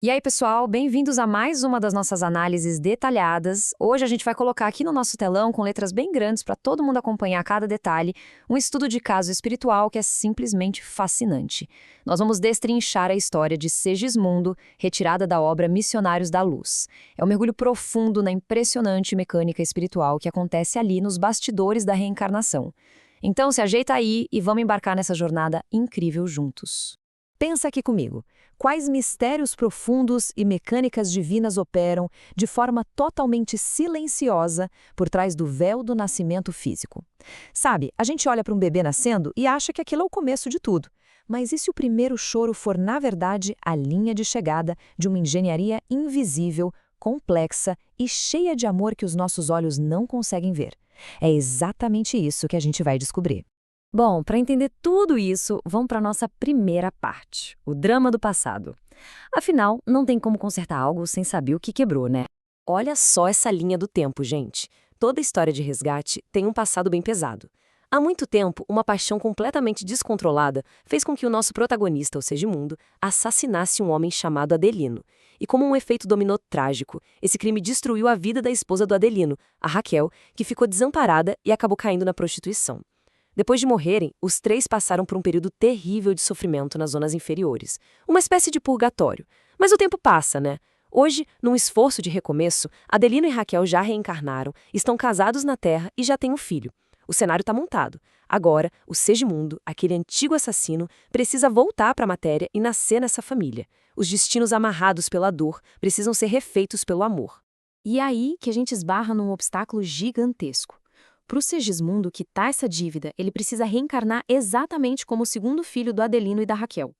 E aí, pessoal, bem-vindos a mais uma das nossas análises detalhadas. Hoje a gente vai colocar aqui no nosso telão, com letras bem grandes para todo mundo acompanhar cada detalhe, um estudo de caso espiritual que é simplesmente fascinante. Nós vamos destrinchar a história de Segismundo, retirada da obra Missionários da Luz. É um mergulho profundo na impressionante mecânica espiritual que acontece ali nos bastidores da reencarnação. Então, se ajeita aí e vamos embarcar nessa jornada incrível juntos. Pensa aqui comigo. Quais mistérios profundos e mecânicas divinas operam de forma totalmente silenciosa por trás do véu do nascimento físico? Sabe, a gente olha para um bebê nascendo e acha que aquilo é o começo de tudo. Mas e se o primeiro choro for, na verdade, a linha de chegada de uma engenharia invisível, complexa e cheia de amor que os nossos olhos não conseguem ver? É exatamente isso que a gente vai descobrir. Bom, para entender tudo isso, vamos para a nossa primeira parte, o drama do passado. Afinal, não tem como consertar algo sem saber o que quebrou, né? Olha só essa linha do tempo, gente. Toda história de resgate tem um passado bem pesado. Há muito tempo, uma paixão completamente descontrolada fez com que o nosso protagonista, o Segimundo, assassinasse um homem chamado Adelino. E como um efeito dominó trágico, esse crime destruiu a vida da esposa do Adelino, a Raquel, que ficou desamparada e acabou caindo na prostituição. Depois de morrerem, os três passaram por um período terrível de sofrimento nas zonas inferiores, uma espécie de purgatório. Mas o tempo passa, né? Hoje, num esforço de recomeço, Adelino e Raquel já reencarnaram, estão casados na Terra e já têm um filho. O cenário está montado. Agora, o Segimundo, aquele antigo assassino, precisa voltar para a matéria e nascer nessa família. Os destinos amarrados pela dor precisam ser refeitos pelo amor. E é aí que a gente esbarra num obstáculo gigantesco. Para o Segismundo quitar essa dívida, ele precisa reencarnar exatamente como o segundo filho do Adelino e da Raquel.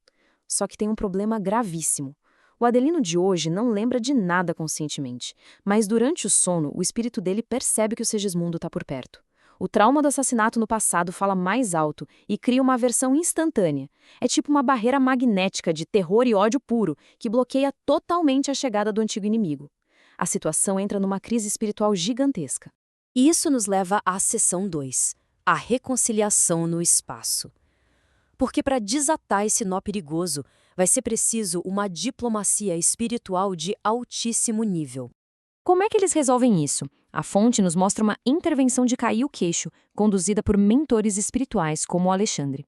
Só que tem um problema gravíssimo. O Adelino de hoje não lembra de nada conscientemente, mas durante o sono, o espírito dele percebe que o Segismundo está por perto. O trauma do assassinato no passado fala mais alto e cria uma aversão instantânea. É tipo uma barreira magnética de terror e ódio puro, que bloqueia totalmente a chegada do antigo inimigo. A situação entra numa crise espiritual gigantesca. E isso nos leva à seção 2, a reconciliação no espaço. Porque para desatar esse nó perigoso, vai ser preciso uma diplomacia espiritual de altíssimo nível. Como é que eles resolvem isso? A fonte nos mostra uma intervenção de cair o queixo, conduzida por mentores espirituais como o Alexandre.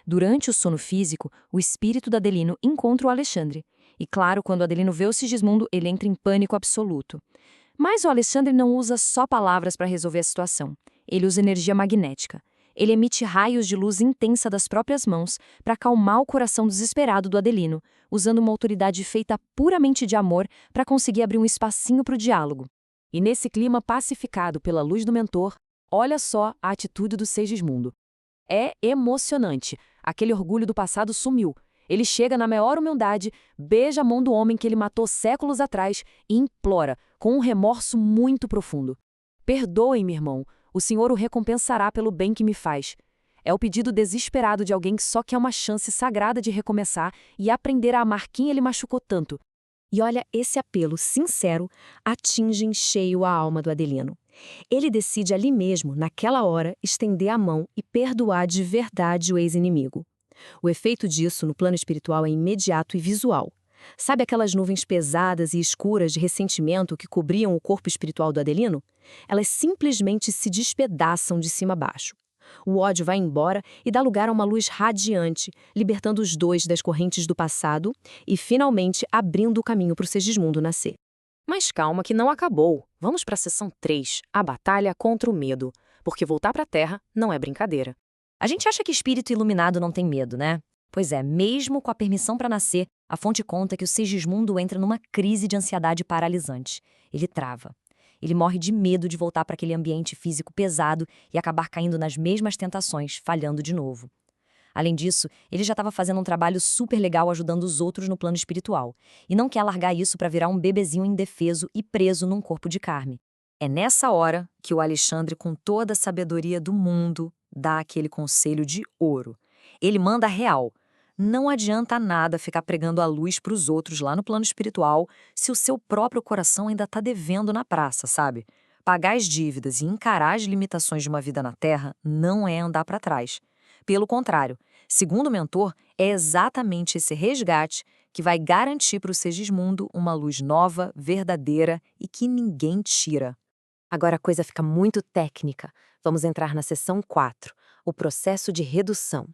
Durante o sono físico, o espírito da Adelino encontra o Alexandre. E claro, quando Adelino vê o Sigismundo, ele entra em pânico absoluto. Mas o Alexandre não usa só palavras para resolver a situação. Ele usa energia magnética. Ele emite raios de luz intensa das próprias mãos para acalmar o coração desesperado do Adelino, usando uma autoridade feita puramente de amor para conseguir abrir um espacinho para o diálogo. E nesse clima pacificado pela luz do mentor, olha só a atitude do Segismundo. É emocionante. Aquele orgulho do passado sumiu. Ele chega na maior humildade, beija a mão do homem que ele matou séculos atrás e implora, com um remorso muito profundo: "Perdoe-me, irmão. O Senhor o recompensará pelo bem que me faz." É o pedido desesperado de alguém que só quer uma chance sagrada de recomeçar e aprender a amar quem ele machucou tanto. E olha, esse apelo sincero atinge em cheio a alma do Adelino. Ele decide ali mesmo, naquela hora, estender a mão e perdoar de verdade o ex-inimigo. O efeito disso no plano espiritual é imediato e visual. Sabe aquelas nuvens pesadas e escuras de ressentimento que cobriam o corpo espiritual do Adelino? Elas simplesmente se despedaçam de cima a baixo. O ódio vai embora e dá lugar a uma luz radiante, libertando os dois das correntes do passado e, finalmente, abrindo o caminho para o Segismundo nascer. Mas calma que não acabou. Vamos para a seção 3, a batalha contra o medo. Porque voltar para a Terra não é brincadeira. A gente acha que espírito iluminado não tem medo, né? Pois é, mesmo com a permissão para nascer, a fonte conta que o Segismundo entra numa crise de ansiedade paralisante. Ele trava. Ele morre de medo de voltar para aquele ambiente físico pesado e acabar caindo nas mesmas tentações, falhando de novo. Além disso, ele já estava fazendo um trabalho super legal ajudando os outros no plano espiritual, e não quer largar isso para virar um bebezinho indefeso e preso num corpo de carne. É nessa hora que o Alexandre, com toda a sabedoria do mundo, dá aquele conselho de ouro. Ele manda a real. Não adianta nada ficar pregando a luz para os outros lá no plano espiritual se o seu próprio coração ainda está devendo na praça, sabe? Pagar as dívidas e encarar as limitações de uma vida na Terra não é andar para trás. Pelo contrário, segundo o mentor, é exatamente esse resgate que vai garantir para o Segismundo uma luz nova, verdadeira e que ninguém tira. Agora a coisa fica muito técnica. Vamos entrar na seção 4, o processo de redução,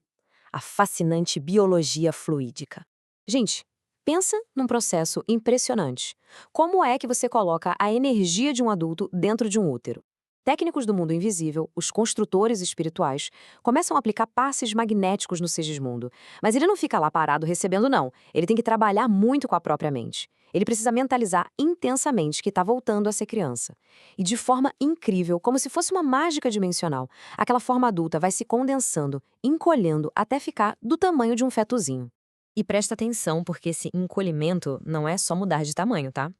a fascinante biologia fluídica. Gente, pensa num processo impressionante. Como é que você coloca a energia de um adulto dentro de um útero? Técnicos do mundo invisível, os construtores espirituais, começam a aplicar passes magnéticos no Segismundo. Mas ele não fica lá parado recebendo, não. Ele tem que trabalhar muito com a própria mente. Ele precisa mentalizar intensamente que está voltando a ser criança. E de forma incrível, como se fosse uma mágica dimensional, aquela forma adulta vai se condensando, encolhendo até ficar do tamanho de um fetozinho. E presta atenção, porque esse encolhimento não é só mudar de tamanho, tá?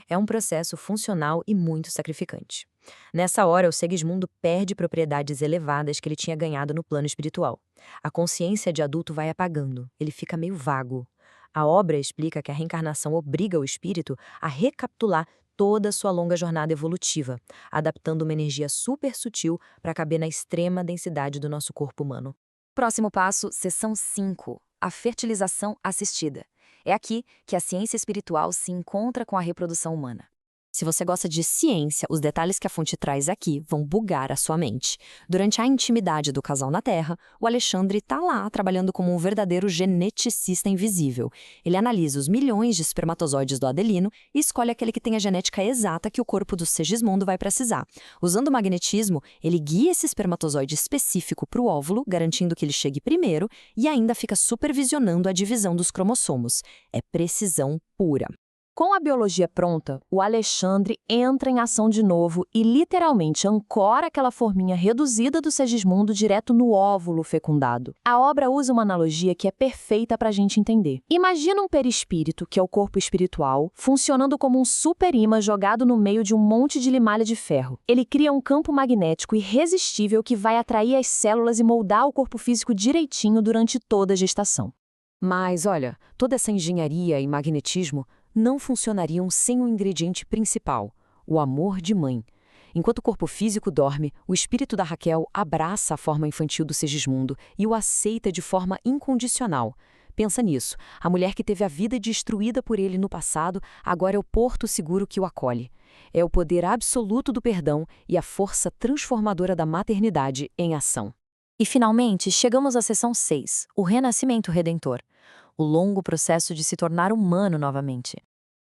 É um processo funcional e muito sacrificante. Nessa hora, o Segismundo perde propriedades elevadas que ele tinha ganhado no plano espiritual. A consciência de adulto vai apagando, ele fica meio vago. A obra explica que a reencarnação obriga o espírito a recapitular toda a sua longa jornada evolutiva, adaptando uma energia super sutil para caber na extrema densidade do nosso corpo humano. Próximo passo, seção 5, a fertilização assistida. É aqui que a ciência espiritual se encontra com a reprodução humana. Se você gosta de ciência, os detalhes que a fonte traz aqui vão bugar a sua mente. Durante a intimidade do casal na Terra, o Alexandre está lá trabalhando como um verdadeiro geneticista invisível. Ele analisa os milhões de espermatozoides do Adelino e escolhe aquele que tem a genética exata que o corpo do Segismundo vai precisar. Usando o magnetismo, ele guia esse espermatozoide específico para o óvulo, garantindo que ele chegue primeiro, e ainda fica supervisionando a divisão dos cromossomos. É precisão pura. Com a biologia pronta, o Alexandre entra em ação de novo e literalmente ancora aquela forminha reduzida do Segismundo direto no óvulo fecundado. A obra usa uma analogia que é perfeita para a gente entender. Imagina um perispírito, que é o corpo espiritual, funcionando como um superimã jogado no meio de um monte de limalha de ferro. Ele cria um campo magnético irresistível que vai atrair as células e moldar o corpo físico direitinho durante toda a gestação. Mas, olha, toda essa engenharia e magnetismo não funcionariam sem o ingrediente principal, o amor de mãe. Enquanto o corpo físico dorme, o espírito da Raquel abraça a forma infantil do Segismundo e o aceita de forma incondicional. Pensa nisso, a mulher que teve a vida destruída por ele no passado, agora é o porto seguro que o acolhe. É o poder absoluto do perdão e a força transformadora da maternidade em ação. E, finalmente, chegamos à seção 6, o renascimento redentor. O longo processo de se tornar humano novamente.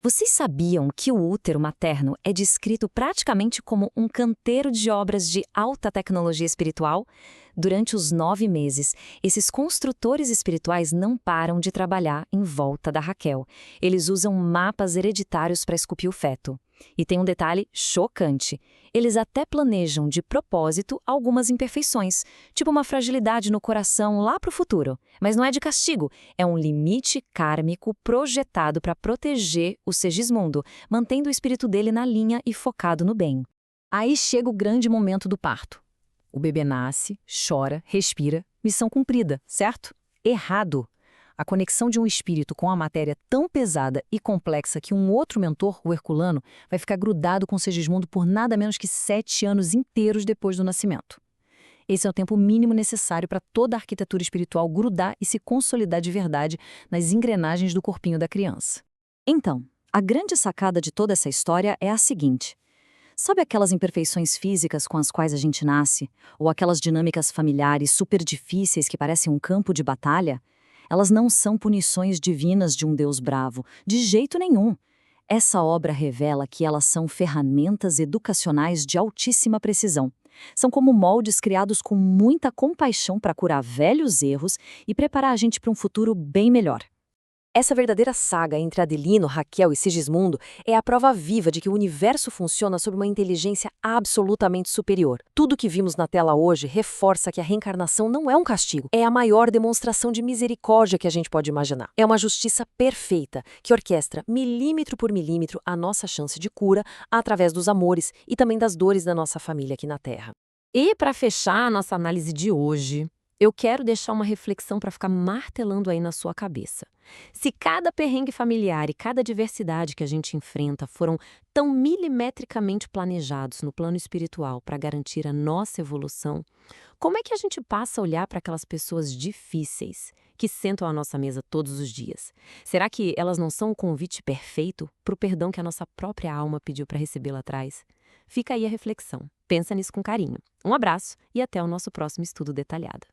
Vocês sabiam que o útero materno é descrito praticamente como um canteiro de obras de alta tecnologia espiritual? Durante os 9 meses, esses construtores espirituais não param de trabalhar em volta da Raquel. Eles usam mapas hereditários para esculpir o feto. E tem um detalhe chocante. Eles até planejam de propósito algumas imperfeições, tipo uma fragilidade no coração lá para o futuro. Mas não é de castigo, é um limite kármico projetado para proteger o Segismundo, mantendo o espírito dele na linha e focado no bem. Aí chega o grande momento do parto. O bebê nasce, chora, respira, missão cumprida, certo? Errado. A conexão de um espírito com a matéria tão pesada e complexa que um outro mentor, o Herculano, vai ficar grudado com Segismundo por nada menos que 7 anos inteiros depois do nascimento. Esse é o tempo mínimo necessário para toda a arquitetura espiritual grudar e se consolidar de verdade nas engrenagens do corpinho da criança. Então, a grande sacada de toda essa história é a seguinte. Sabe aquelas imperfeições físicas com as quais a gente nasce? Ou aquelas dinâmicas familiares super difíceis que parecem um campo de batalha? Elas não são punições divinas de um Deus bravo, de jeito nenhum. Essa obra revela que elas são ferramentas educacionais de altíssima precisão. São como moldes criados com muita compaixão para curar velhos erros e preparar a gente para um futuro bem melhor. Essa verdadeira saga entre Adelino, Raquel e Sigismundo é a prova viva de que o universo funciona sob uma inteligência absolutamente superior. Tudo que vimos na tela hoje reforça que a reencarnação não é um castigo, é a maior demonstração de misericórdia que a gente pode imaginar. É uma justiça perfeita que orquestra, milímetro por milímetro, a nossa chance de cura através dos amores e também das dores da nossa família aqui na Terra. E para fechar a nossa análise de hoje, eu quero deixar uma reflexão para ficar martelando aí na sua cabeça. Se cada perrengue familiar e cada diversidade que a gente enfrenta foram tão milimetricamente planejados no plano espiritual para garantir a nossa evolução, como é que a gente passa a olhar para aquelas pessoas difíceis, que sentam à nossa mesa todos os dias. Será que elas não são o convite perfeito para o perdão que a nossa própria alma pediu para receber lá atrás? Fica aí a reflexão. Pensa nisso com carinho. Um abraço e até o nosso próximo estudo detalhado.